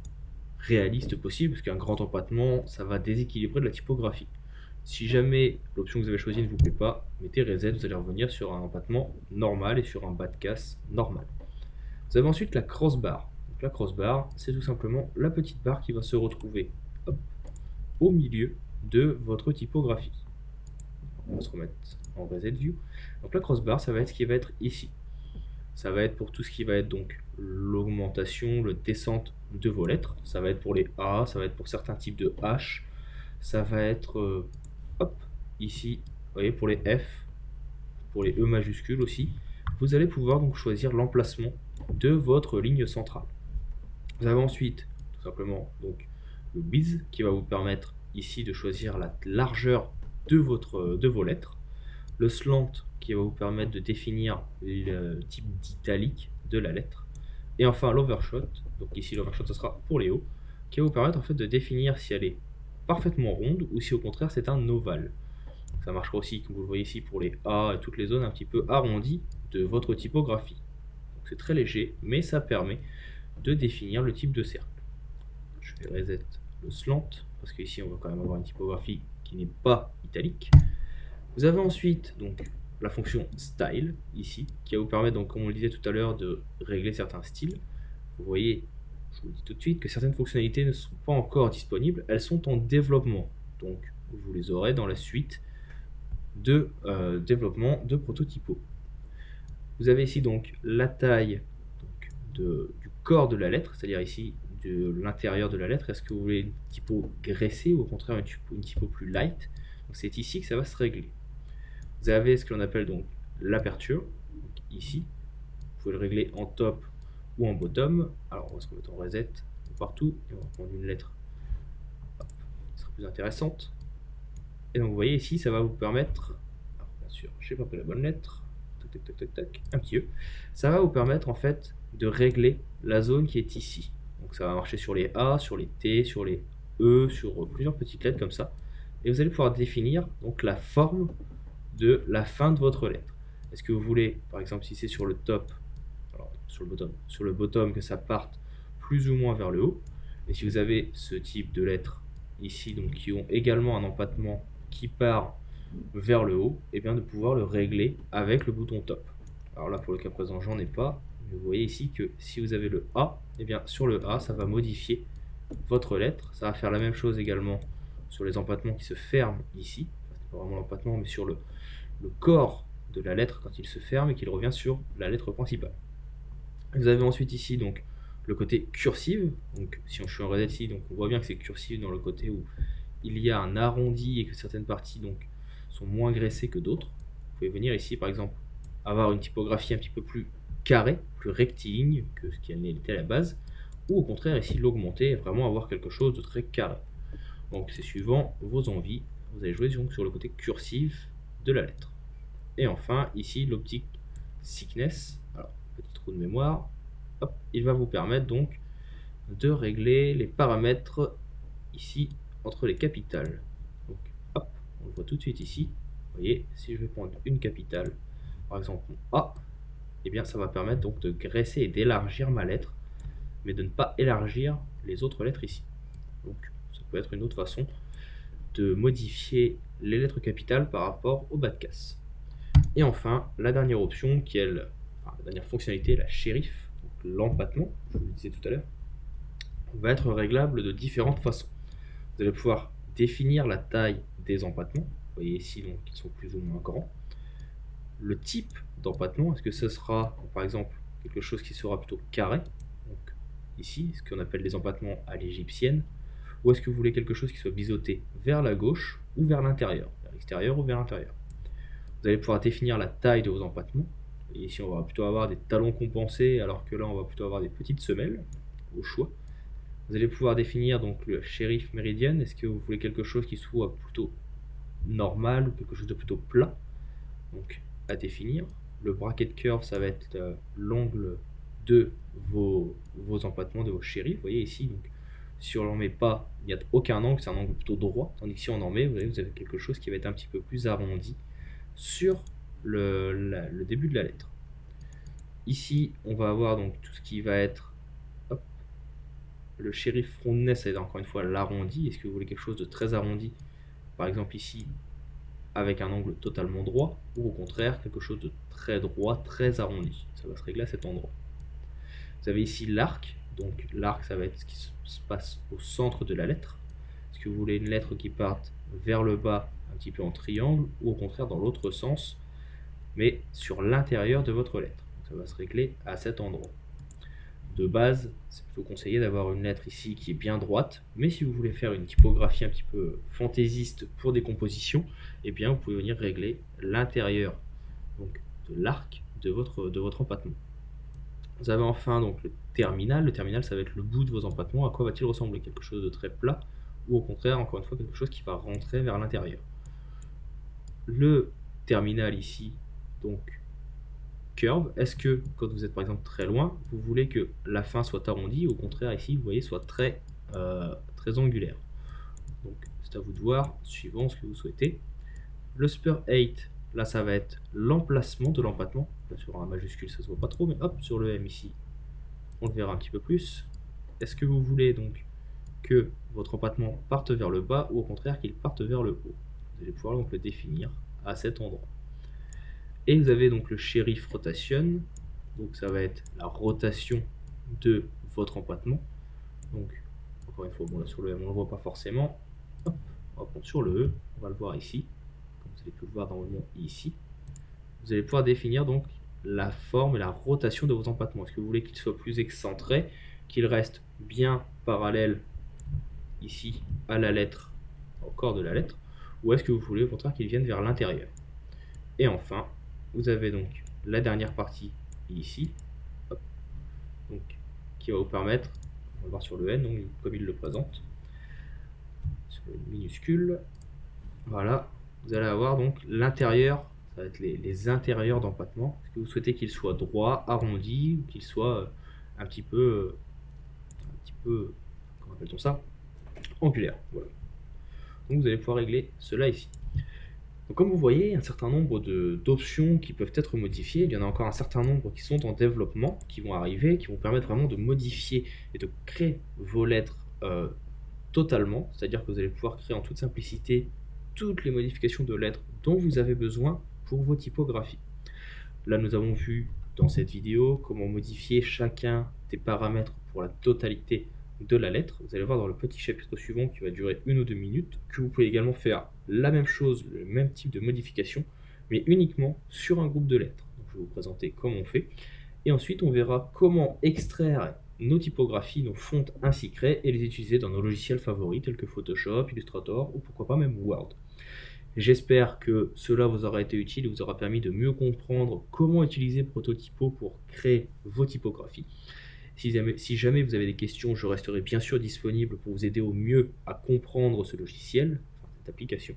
réaliste possible, parce qu'un grand empattement, ça va déséquilibrer de la typographie. Si jamais l'option que vous avez choisie ne vous plaît pas, mettez reset, vous allez revenir sur un empattement normal et sur un bas de casse normal. Vous avez ensuite la crossbar. Donc la crossbar, c'est tout simplement la petite barre qui va se retrouver au milieu de votre typographie. On va se remettre en reset view. Donc la crossbar, ça va être ce qui va être ici. Ça va être pour tout ce qui va être donc l'augmentation, le descente de vos lettres. Ça va être pour les A, ça va être pour certains types de H. Ça va être ici, vous voyez, pour les F, pour les E majuscules aussi. Vous allez pouvoir donc choisir l'emplacement de votre ligne centrale. Vous avez ensuite tout simplement donc le width qui va vous permettre ici de choisir la largeur de vos lettres. Le slant qui va vous permettre de définir le type d'italique de la lettre. Et enfin l'overshot, donc ici l'overshot ce sera pour les hauts, qui va vous permettre en fait de définir si elle est parfaitement ronde ou si au contraire c'est un ovale. Ça marchera aussi, comme vous le voyez ici, pour les A et toutes les zones un petit peu arrondies de votre typographie. Donc c'est très léger, mais ça permet de définir le type de cercle. Je vais reset le slant, parce qu'ici on va quand même avoir une typographie qui n'est pas italique. Vous avez ensuite donc la fonction style ici, qui va vous permettre, donc, comme on le disait tout à l'heure, de régler certains styles. Vous voyez, je vous le dis tout de suite, que certaines fonctionnalités ne sont pas encore disponibles, elles sont en développement. Donc vous les aurez dans la suite de développement de Prototypo. Vous avez ici donc la taille du corps de la lettre, c'est-à-dire ici de l'intérieur de la lettre. Est-ce que vous voulez une typo graissée ou au contraire une typo plus light? Donc c'est ici que ça va se régler. Vous avez ce que l'on appelle donc l'aperture, donc ici. Vous pouvez le régler en top ou en bottom. Alors on va se remettre en reset partout et on va prendre une lettre qui sera plus intéressante. Et donc vous voyez ici, ça va vous permettre, alors bien sûr, je n'ai pas pris la bonne lettre, tac, tac, tac, tac, un petit E. Ça va vous permettre en fait de régler la zone qui est ici. Donc ça va marcher sur les A, sur les T, sur les E, sur plusieurs petites lettres comme ça. Et vous allez pouvoir définir donc la forme de la fin de votre lettre. Est-ce que vous voulez, par exemple, si c'est sur le top, alors sur le bottom, que ça parte plus ou moins vers le haut. Et si vous avez ce type de lettres ici, donc qui ont également un empattement qui part vers le haut, et bien de pouvoir le régler avec le bouton top. Alors là, pour le cas présent, j'en ai pas. Mais vous voyez ici que si vous avez le A, et bien sur le A, ça va modifier votre lettre. Ça va faire la même chose également sur les empattements qui se ferment ici. Enfin, c'est pas vraiment l'empattement, mais sur le corps de la lettre quand il se ferme et qu'il revient sur la lettre principale. Vous avez ensuite ici donc le côté cursive. Donc si je suis en reset ici, donc on voit bien que c'est cursive dans le côté où il y a un arrondi et que certaines parties donc sont moins graissées que d'autres. Vous pouvez venir ici par exemple avoir une typographie un petit peu plus carrée, plus rectiligne que ce qui était à la base, ou au contraire ici l'augmenter et vraiment avoir quelque chose de très carré. Donc c'est suivant vos envies. Vous allez jouer donc sur le côté cursif de la lettre. Et enfin ici l'optique thickness. Alors petit trou de mémoire. Hop, il va vous permettre donc de régler les paramètres ici entre les capitales. Donc hop, on le voit tout de suite ici. Vous voyez, si je vais prendre une capitale, par exemple A, et bien ça va permettre donc de graisser et d'élargir ma lettre, mais de ne pas élargir les autres lettres ici. Donc ça peut être une autre façon de modifier les lettres capitales par rapport au bas de casse. Et enfin, la dernière option qui est la dernière fonctionnalité, la shérif, donc l'empattement, je vous le disais tout à l'heure, va être réglable de différentes façons. Vous allez pouvoir définir la taille des empattements. Vous voyez ici donc ils sont plus ou moins grands. Le type d'empattement, est-ce que ce sera par exemple quelque chose qui sera plutôt carré, donc ici ce qu'on appelle des empattements à l'égyptienne, ou est-ce que vous voulez quelque chose qui soit biseauté vers la gauche ou vers l'intérieur, vers l'extérieur ou vers l'intérieur. Vous allez pouvoir définir la taille de vos empattements. Et ici on va plutôt avoir des talons compensés, alors que là on va plutôt avoir des petites semelles, au choix. Vous allez pouvoir définir donc le shérif méridien. Est-ce que vous voulez quelque chose qui soit plutôt normal ou quelque chose de plutôt plat? Donc à définir. Le bracket curve, ça va être l'angle de vos empattements, de vos shérifs. Vous voyez ici, donc, si on n'en met pas, il n'y a aucun angle, c'est un angle plutôt droit. Tandis que si on en met, vous avez quelque chose qui va être un petit peu plus arrondi sur le début de la lettre. Ici, on va avoir donc tout ce qui va être le shérif roundness, c'est encore une fois l'arrondi. Est-ce que vous voulez quelque chose de très arrondi, par exemple ici, avec un angle totalement droit, ou au contraire quelque chose de très droit, très arrondi? Ça va se régler à cet endroit. Vous avez ici l'arc. Donc l'arc, ça va être ce qui se passe au centre de la lettre. Est-ce que vous voulez une lettre qui parte vers le bas, un petit peu en triangle, ou au contraire dans l'autre sens, mais sur l'intérieur de votre lettre? Donc, ça va se régler à cet endroit. De base, c'est plutôt conseillé d'avoir une lettre ici qui est bien droite, mais si vous voulez faire une typographie un petit peu fantaisiste pour des compositions, eh bien vous pouvez venir régler l'intérieur donc de l'arc de votre empattement. Vous avez enfin donc le terminal. Le terminal, ça va être le bout de vos empattements. À quoi va-t-il ressembler? Quelque chose de très plat, ou au contraire, encore une fois, quelque chose qui va rentrer vers l'intérieur. Le terminal ici, donc curve, est-ce que quand vous êtes par exemple très loin, vous voulez que la fin soit arrondie, ou au contraire ici, vous voyez, soit très angulaire? Donc c'est à vous de voir, suivant ce que vous souhaitez. Le spur 8, là ça va être l'emplacement de l'empattement. Sur un majuscule ça se voit pas trop, mais hop, sur le M ici, on le verra un petit peu plus. Est-ce que vous voulez donc que votre empattement parte vers le bas, ou au contraire qu'il parte vers le haut? Vous allez pouvoir donc le définir à cet endroit. Et vous avez donc le shérif rotation, donc ça va être la rotation de votre empattement. Donc encore une fois, bon là sur le M on ne le voit pas forcément. Hop, on va prendre sur le E, on va le voir ici, comme vous avez pu le voir normalement ici. Vous allez pouvoir définir donc la forme et la rotation de vos empattements. Est-ce que vous voulez qu'il soit plus excentré, qu'il reste bien parallèle ici à la lettre, au corps de la lettre, ou est-ce que vous voulez au contraire qu'il vienne vers l'intérieur? Et enfin, vous avez donc la dernière partie ici, hop, donc, qui va vous permettre, on va voir sur le N, donc, comme il le présente, sur le minuscule, voilà, vous allez avoir donc l'intérieur, ça va être les intérieurs d'empattement. Est-ce que vous souhaitez qu'il soit droit, arrondi, ou qu'il soit un petit peu, comment appelle-t-on ça, angulaire. Voilà. Donc vous allez pouvoir régler cela ici. Donc comme vous voyez, il y a un certain nombre d'options qui peuvent être modifiées. Il y en a encore un certain nombre qui sont en développement, qui vont arriver, qui vont permettre vraiment de modifier et de créer vos lettres totalement. C'est-à-dire que vous allez pouvoir créer en toute simplicité toutes les modifications de lettres dont vous avez besoin pour vos typographies. Là, nous avons vu dans cette vidéo comment modifier chacun des paramètres pour la totalité de la lettre. Vous allez voir dans le petit chapitre suivant qui va durer 1 ou 2 minutes que vous pouvez également faire la même chose, le même type de modification, mais uniquement sur un groupe de lettres. Donc, je vais vous présenter comment on fait. Et ensuite, on verra comment extraire nos typographies, nos fontes ainsi créées et les utiliser dans nos logiciels favoris tels que Photoshop, Illustrator ou pourquoi pas même Word. J'espère que cela vous aura été utile et vous aura permis de mieux comprendre comment utiliser Prototypo pour créer vos typographies. Si jamais vous avez des questions, je resterai bien sûr disponible pour vous aider au mieux à comprendre ce logiciel, cette application.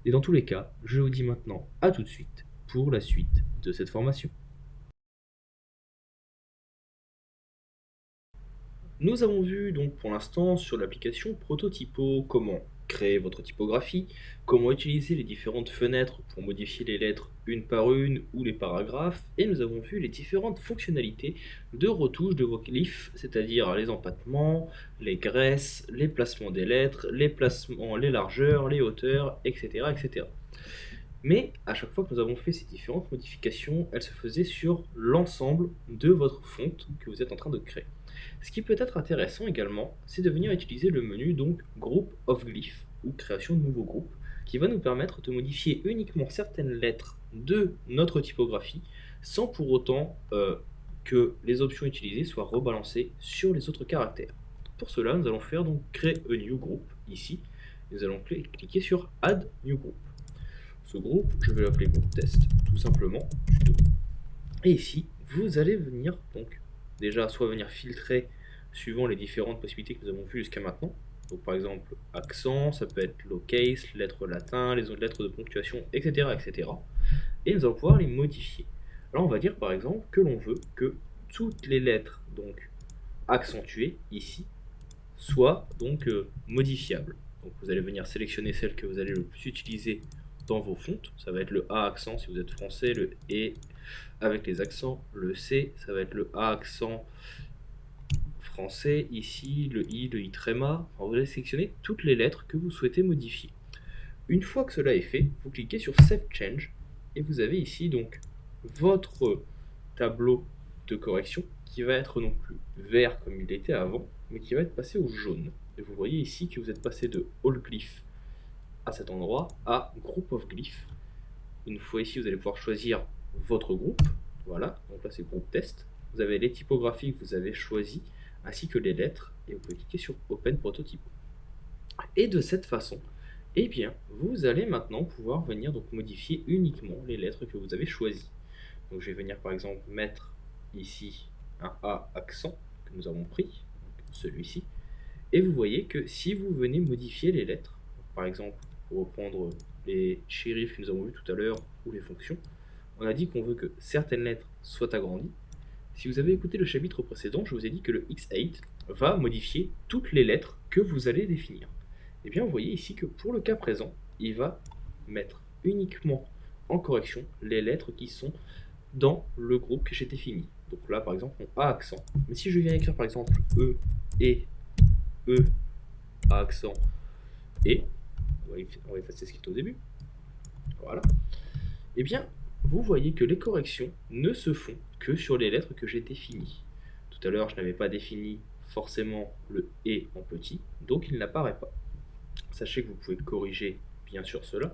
Et dans tous les cas, je vous dis maintenant à tout de suite pour la suite de cette formation. Nous avons vu donc pour l'instant sur l'application Prototypo comment créer votre typographie, comment utiliser les différentes fenêtres pour modifier les lettres une par une ou les paragraphes, et nous avons vu les différentes fonctionnalités de retouche de vos glyphes, c'est-à-dire les empattements, les graisses, les placements des lettres, les placements, les largeurs, les hauteurs, etc. etc. Mais à chaque fois que nous avons fait ces différentes modifications, elles se faisaient sur l'ensemble de votre fonte que vous êtes en train de créer. Ce qui peut être intéressant également, c'est de venir utiliser le menu donc Group of Glyphs ou création de nouveaux groupes, qui va nous permettre de modifier uniquement certaines lettres de notre typographie, sans pour autant que les options utilisées soient rebalancées sur les autres caractères. Pour cela, nous allons faire donc Create a New Group ici. Nous allons cliquer sur Add New Group. Ce groupe, je vais l'appeler groupe test, tout simplement. Et ici, vous allez venir donc déjà soit venir filtrer suivant les différentes possibilités que nous avons vues jusqu'à maintenant. Donc par exemple, accent, ça peut être lowercase, lettres latin, les autres lettres de ponctuation, etc., etc. Et nous allons pouvoir les modifier. Alors on va dire par exemple que l'on veut que toutes les lettres donc accentuées ici soient donc modifiables. Donc vous allez venir sélectionner celles que vous allez le plus utiliser dans vos fontes. Ça va être le A accent si vous êtes français, le E avec les accents, le C, ça va être le A accent français, ici, le I tréma. Enfin, vous allez sélectionner toutes les lettres que vous souhaitez modifier. Une fois que cela est fait, vous cliquez sur Save Change et vous avez ici donc votre tableau de correction qui va être non plus vert comme il était avant, mais qui va être passé au jaune. Et vous voyez ici que vous êtes passé de All Glyph à cet endroit à Group of Glyph. Une fois ici, vous allez pouvoir choisir votre groupe. Voilà, donc là c'est groupe test. Vous avez les typographies que vous avez choisies, ainsi que les lettres, et vous pouvez cliquer sur Open Prototype. Et de cette façon, eh bien, vous allez maintenant pouvoir venir donc modifier uniquement les lettres que vous avez choisies. Donc je vais venir par exemple mettre ici un A accent que nous avons pris, celui-ci, et vous voyez que si vous venez modifier les lettres, par exemple pour reprendre les shérifs que nous avons vus tout à l'heure ou les fonctions, on a dit qu'on veut que certaines lettres soient agrandies. Si vous avez écouté le chapitre précédent, je vous ai dit que le X8 va modifier toutes les lettres que vous allez définir. Et bien vous voyez ici que pour le cas présent, il va mettre uniquement en correction les lettres qui sont dans le groupe que j'ai défini. Donc là par exemple mon A accent. Mais si je viens écrire par exemple E, E, A accent et, on va effacer ce qui est au début, voilà, et bien vous voyez que les corrections ne se font que sur les lettres que j'ai définies. Tout à l'heure, je n'avais pas défini forcément le « et » en petit, donc il n'apparaît pas. Sachez que vous pouvez corriger bien sûr cela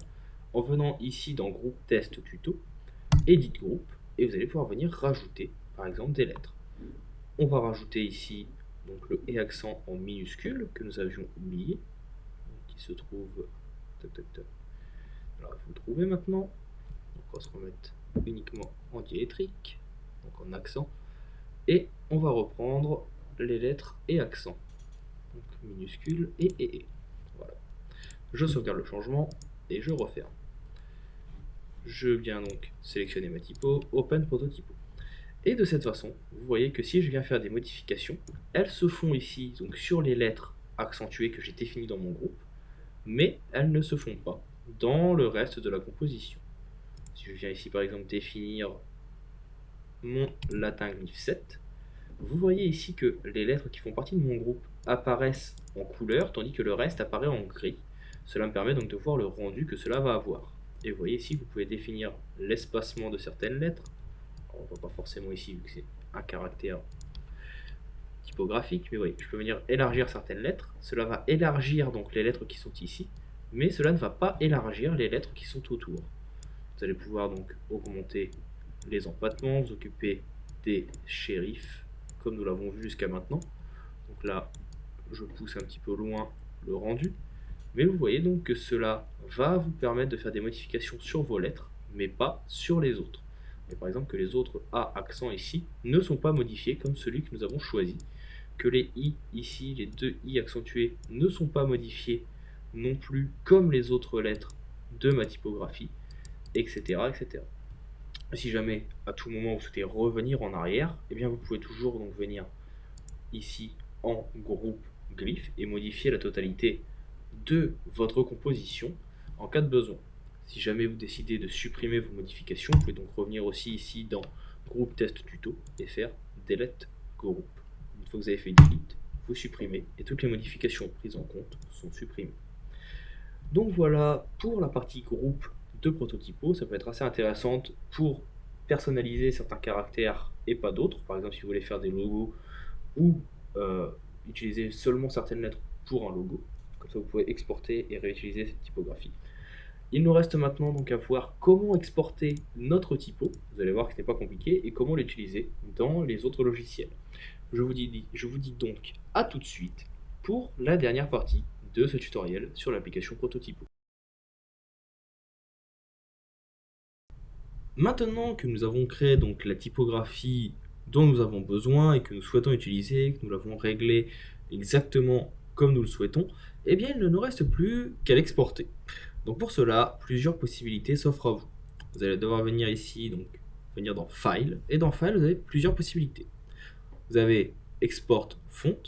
en venant ici dans Groupe Test Tuto, Edit Group, et vous allez pouvoir venir rajouter par exemple des lettres. On va rajouter ici donc le « et » accent en minuscule que nous avions oublié, qui se trouve... Alors, vous le trouvez maintenant. on va se remettre uniquement en diélectrique, donc en accent, et on va reprendre les lettres et accents, donc minuscules et. Voilà. Je sauvegarde le changement et je referme. Je viens donc sélectionner ma typo, Open Prototypo. Et de cette façon, vous voyez que si je viens faire des modifications, elles se font ici donc sur les lettres accentuées que j'ai définies dans mon groupe, mais elles ne se font pas dans le reste de la composition. Si je viens ici par exemple définir mon latin glyph 7, vous voyez ici que les lettres qui font partie de mon groupe apparaissent en couleur, tandis que le reste apparaît en gris. Cela me permet donc de voir le rendu que cela va avoir. Et vous voyez ici, vous pouvez définir l'espacement de certaines lettres. Alors, on ne voit pas forcément ici, vu que c'est un caractère typographique, mais oui, je peux venir élargir certaines lettres. Cela va élargir donc les lettres qui sont ici, mais cela ne va pas élargir les lettres qui sont autour. Vous allez pouvoir donc augmenter les empattements, vous occuper des shérifs, comme nous l'avons vu jusqu'à maintenant. Donc là, je pousse un petit peu loin le rendu. Mais vous voyez donc que cela va vous permettre de faire des modifications sur vos lettres, mais pas sur les autres. Et par exemple que les autres A accents ici ne sont pas modifiés comme celui que nous avons choisi. Que les I ici, les deux I accentués, ne sont pas modifiés non plus comme les autres lettres de ma typographie, etc. etc. Si jamais à tout moment vous souhaitez revenir en arrière, eh bien vous pouvez toujours donc venir ici en groupe glyph et modifier la totalité de votre composition en cas de besoin. Si jamais vous décidez de supprimer vos modifications, vous pouvez donc revenir aussi ici dans groupe test tuto et faire delete group. Une fois que vous avez fait delete, vous supprimez et toutes les modifications prises en compte sont supprimées. Donc voilà pour la partie groupe de Prototypo. Ça peut être assez intéressante pour personnaliser certains caractères et pas d'autres. Par exemple, si vous voulez faire des logos ou utiliser seulement certaines lettres pour un logo. Comme ça, vous pouvez exporter et réutiliser cette typographie. Il nous reste maintenant donc à voir comment exporter notre typo. Vous allez voir que ce n'est pas compliqué et comment l'utiliser dans les autres logiciels. Je vous dis donc à tout de suite pour la dernière partie de ce tutoriel sur l'application Prototypo. Maintenant que nous avons créé donc la typographie dont nous avons besoin et que nous souhaitons utiliser, que nous l'avons réglé exactement comme nous le souhaitons, eh bien il ne nous reste plus qu'à l'exporter. Donc pour cela, plusieurs possibilités s'offrent à vous. Vous allez devoir venir ici, donc venir dans File, et dans File vous avez plusieurs possibilités. Vous avez Export Font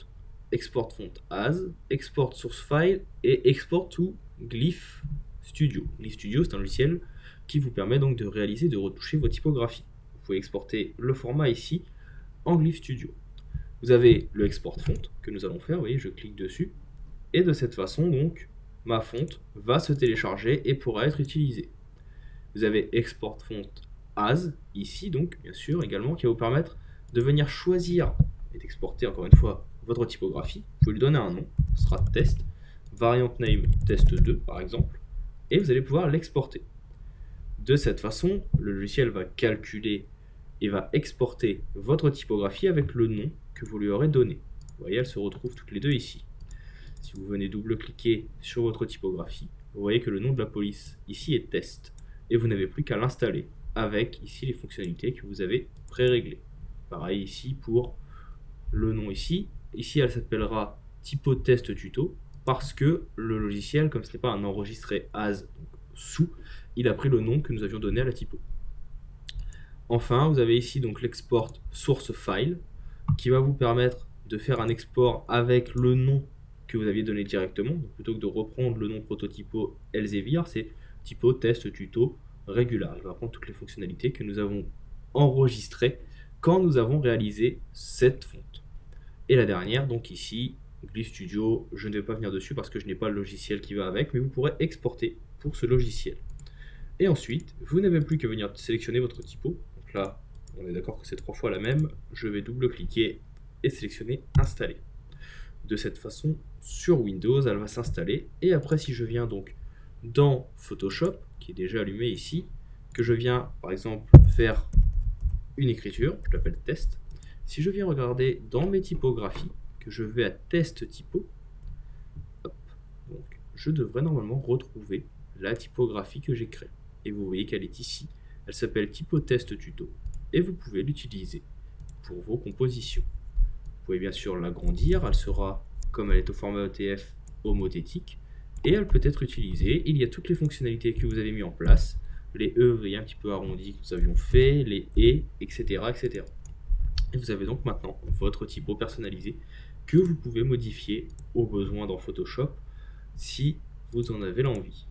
As, Export Source File et Export to Glyph Studio. Glyph Studio, c'est un logiciel qui vous permet donc de réaliser, de retoucher vos typographies. Vous pouvez exporter le format ici en Glyph Studio. Vous avez le Export Font que nous allons faire, vous voyez, je clique dessus, et de cette façon donc ma fonte va se télécharger et pourra être utilisée. Vous avez Export Font As ici donc bien sûr également qui va vous permettre de venir choisir et d'exporter encore une fois votre typographie. Vous pouvez lui donner un nom, ce sera test, variant name test 2 par exemple, et vous allez pouvoir l'exporter. De cette façon, le logiciel va calculer et va exporter votre typographie avec le nom que vous lui aurez donné. Vous voyez, elles se retrouvent toutes les deux ici. Si vous venez double-cliquer sur votre typographie, vous voyez que le nom de la police ici est test. Et vous n'avez plus qu'à l'installer avec ici les fonctionnalités que vous avez pré-réglées. Pareil ici pour le nom ici. Ici, elle s'appellera typo test tuto parce que le logiciel, comme ce n'est pas un enregistré as, donc sous, il a pris le nom que nous avions donné à la typo. Enfin, vous avez ici donc l'export source file qui va vous permettre de faire un export avec le nom que vous aviez donné directement. Donc, plutôt que de reprendre le nom prototypo Elsevier, c'est typo test tuto regular. Il va prendre toutes les fonctionnalités que nous avons enregistrées quand nous avons réalisé cette fonte. Et la dernière, donc ici, Glyph Studio, je ne vais pas venir dessus parce que je n'ai pas le logiciel qui va avec, mais vous pourrez exporter pour ce logiciel. Et ensuite, vous n'avez plus qu'à venir sélectionner votre typo. Donc là, on est d'accord que c'est 3 fois la même. Je vais double-cliquer et sélectionner Installer. De cette façon, sur Windows, elle va s'installer. Et après, si je viens donc dans Photoshop, qui est déjà allumé ici, que je viens par exemple faire une écriture, je l'appelle test. Si je viens regarder dans mes typographies, que je vais à test typo, hop, donc je devrais normalement retrouver la typographie que j'ai créée. Et vous voyez qu'elle est ici, Elle s'appelle Typotest Tuto et vous pouvez l'utiliser pour vos compositions. Vous pouvez bien sûr l'agrandir, elle sera, comme elle est au format ETF, homothétique et elle peut être utilisée. Il y a toutes les fonctionnalités que vous avez mis en place, les E, vous voyez un petit peu arrondis que nous avions fait, les et, etc., etc. Et vous avez donc maintenant votre typo personnalisé que vous pouvez modifier au besoin dans Photoshop si vous en avez l'envie.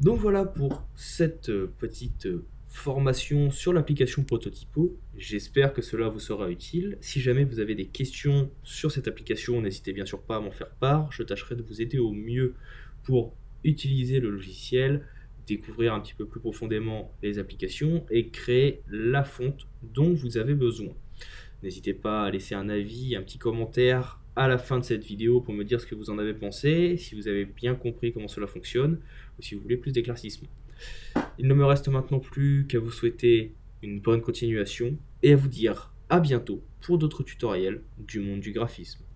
Donc voilà pour cette petite formation sur l'application Prototypo. J'espère que cela vous sera utile. Si jamais vous avez des questions sur cette application, n'hésitez bien sûr pas à m'en faire part. Je tâcherai de vous aider au mieux pour utiliser le logiciel, découvrir un petit peu plus profondément les applications et créer la fonte dont vous avez besoin. N'hésitez pas à laisser un avis, un petit commentaire à la fin de cette vidéo pour me dire ce que vous en avez pensé, si vous avez bien compris comment cela fonctionne, ou si vous voulez plus d'éclaircissements. Il ne me reste maintenant plus qu'à vous souhaiter une bonne continuation et à vous dire à bientôt pour d'autres tutoriels du monde du graphisme.